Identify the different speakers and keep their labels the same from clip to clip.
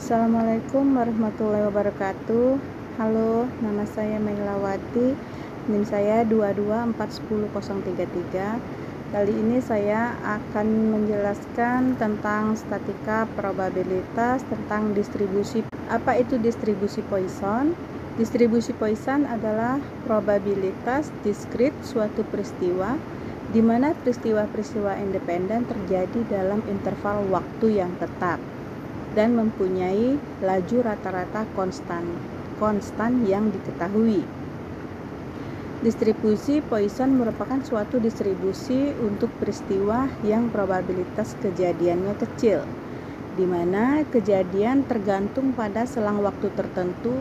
Speaker 1: Assalamualaikum warahmatullahi wabarakatuh. Halo, nama saya Meglawati. NIM saya 2241033. Kali ini saya akan menjelaskan tentang statika probabilitas tentang distribusi. Apa itu distribusi Poisson? Distribusi Poisson adalah probabilitas diskrit suatu peristiwa di mana peristiwa-peristiwa independen terjadi dalam interval waktu yang tetap dan mempunyai laju rata-rata konstan yang diketahui. Distribusi Poisson merupakan suatu distribusi untuk peristiwa yang probabilitas kejadiannya kecil, di mana kejadian tergantung pada selang waktu tertentu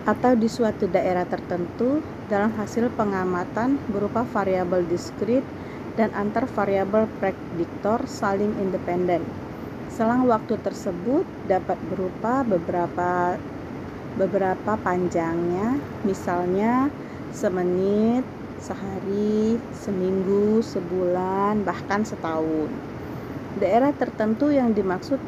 Speaker 1: atau di suatu daerah tertentu dalam hasil pengamatan berupa variabel diskrit dan antar variabel prediktor saling independen. Selang waktu tersebut dapat berupa beberapa panjangnya, misalnya semenit, sehari, seminggu, sebulan, bahkan setahun. Daerah tertentu yang dimaksud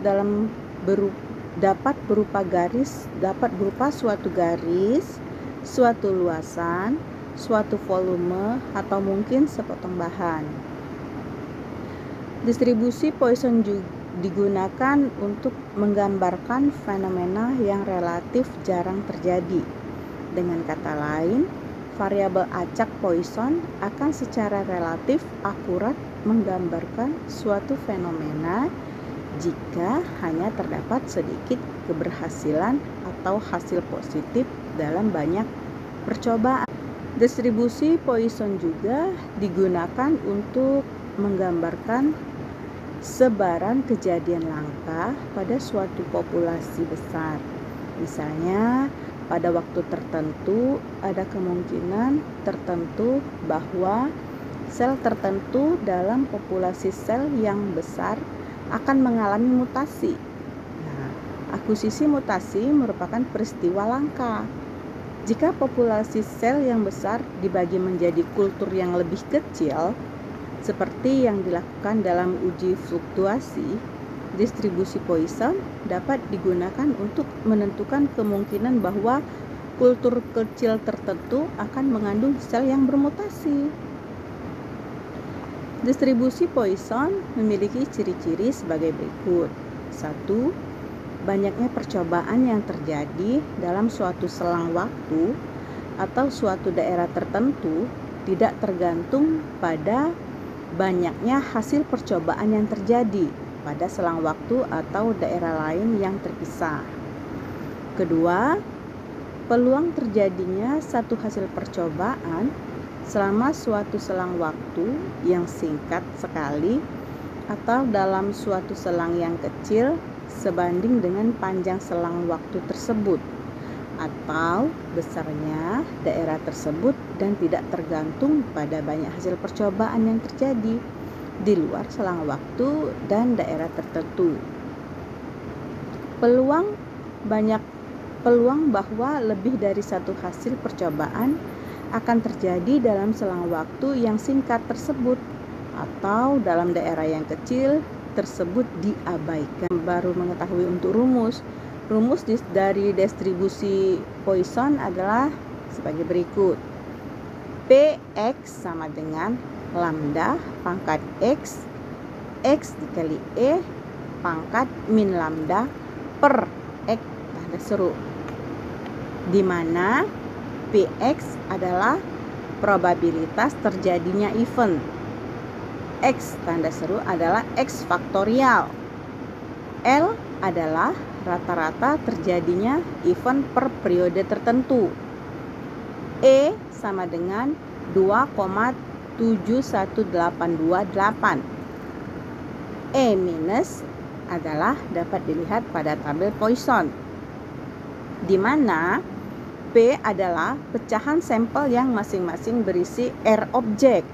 Speaker 1: dapat berupa suatu garis, suatu luasan, suatu volume, atau mungkin sepotong bahan. Distribusi Poisson juga digunakan untuk menggambarkan fenomena yang relatif jarang terjadi. Dengan kata lain, variabel acak Poisson akan secara relatif akurat menggambarkan suatu fenomena jika hanya terdapat sedikit keberhasilan atau hasil positif dalam banyak percobaan. Distribusi Poisson juga digunakan untuk menggambarkan sebaran kejadian langka pada suatu populasi besar. Misalnya, pada waktu tertentu ada kemungkinan tertentu bahwa sel tertentu dalam populasi sel yang besar akan mengalami mutasi. Akuisisi mutasi merupakan peristiwa langka. Jika populasi sel yang besar dibagi menjadi kultur yang lebih kecil, seperti yang dilakukan dalam uji fluktuasi, distribusi Poisson dapat digunakan untuk menentukan kemungkinan bahwa kultur kecil tertentu akan mengandung sel yang bermutasi. Distribusi Poisson memiliki ciri-ciri sebagai berikut. 1. Banyaknya percobaan yang terjadi dalam suatu selang waktu atau suatu daerah tertentu tidak tergantung pada banyaknya hasil percobaan yang terjadi pada selang waktu atau daerah lain yang terpisah. Kedua, peluang terjadinya satu hasil percobaan selama suatu selang waktu yang singkat sekali atau dalam suatu selang yang kecil sebanding dengan panjang selang waktu tersebut atau besarnya daerah tersebut dan tidak tergantung pada banyak hasil percobaan yang terjadi di luar selang waktu dan daerah tertentu. Peluang bahwa lebih dari satu hasil percobaan akan terjadi dalam selang waktu yang singkat tersebut atau dalam daerah yang kecil tersebut diabaikan. Baru mengetahui untuk rumus dari distribusi Poisson adalah sebagai berikut. Px sama dengan lambda pangkat x dikali E pangkat min lambda per x tanda seru, di mana Px adalah probabilitas terjadinya event, x tanda seru adalah x faktorial, L adalah rata-rata terjadinya event per periode tertentu. E sama dengan 2,71828. E minus adalah dapat dilihat pada tabel Poisson, di mana P adalah pecahan sampel yang masing-masing berisi R objek.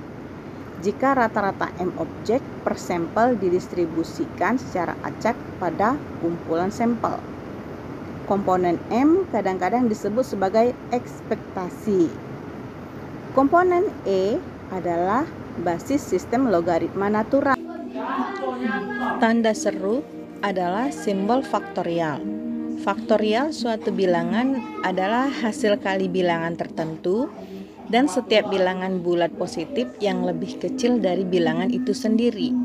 Speaker 1: Jika rata-rata M objek per sampel didistribusikan secara acak pada kumpulan sampel. Komponen M kadang-kadang disebut sebagai ekspektasi. Komponen E adalah basis sistem logaritma natural. Tanda seru adalah simbol faktorial. Faktorial suatu bilangan adalah hasil kali bilangan tertentu dan setiap bilangan bulat positif yang lebih kecil dari bilangan itu sendiri,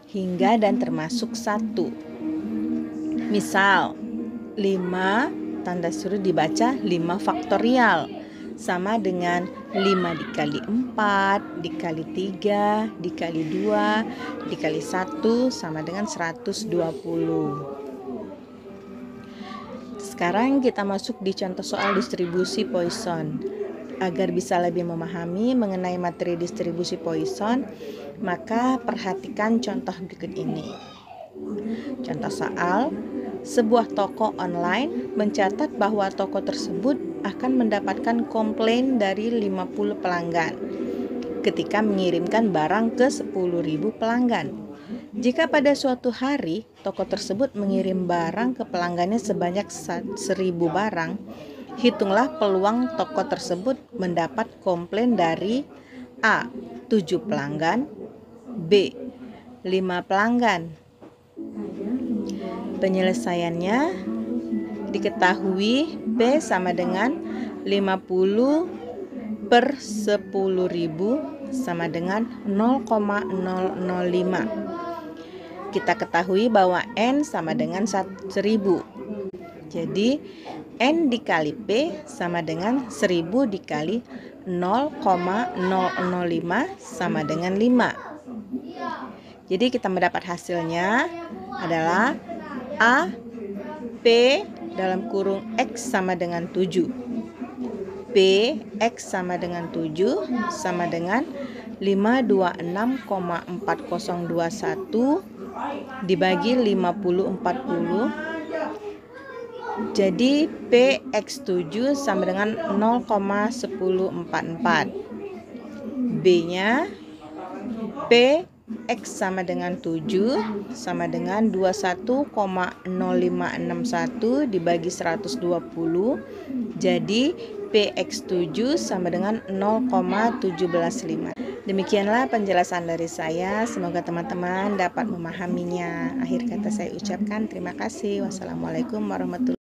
Speaker 1: hingga dan termasuk 1. Misal, 5 tanda seru dibaca 5 faktorial sama dengan 5 dikali 4 dikali 3 dikali 2 dikali 1 sama dengan 120. Sekarang kita masuk di contoh soal distribusi Poisson. Agar bisa lebih memahami mengenai materi distribusi Poisson, maka perhatikan contoh berikut ini. Contoh soal, sebuah toko online mencatat bahwa toko tersebut akan mendapatkan komplain dari 50 pelanggan ketika mengirimkan barang ke 10.000 pelanggan. Jika pada suatu hari toko tersebut mengirim barang ke pelanggannya sebanyak 1.000 barang, hitunglah peluang toko tersebut mendapat komplain dari A. 7 pelanggan, B. 5 pelanggan. Penyelesaiannya diketahui P sama dengan 50 per 10.000 sama dengan 0,005. Kita ketahui bahwa N sama dengan 1.000. Jadi N dikali P sama dengan 1.000 dikali 0,005 sama dengan 5. Jadi kita mendapat hasilnya adalah A, P dalam kurung X sama dengan 7. P, X sama dengan 7 sama dengan 526,4021 dibagi 50/40. Jadi PX7 sama dengan 0,1044. B-nya PX sama dengan 7 sama dengan 21,0561 dibagi 120. Jadi PX7 sama dengan 0,175. Demikianlah penjelasan dari saya. Semoga teman-teman dapat memahaminya. Akhir kata saya ucapkan terima kasih. Wassalamualaikum warahmatullahi wabarakatuh.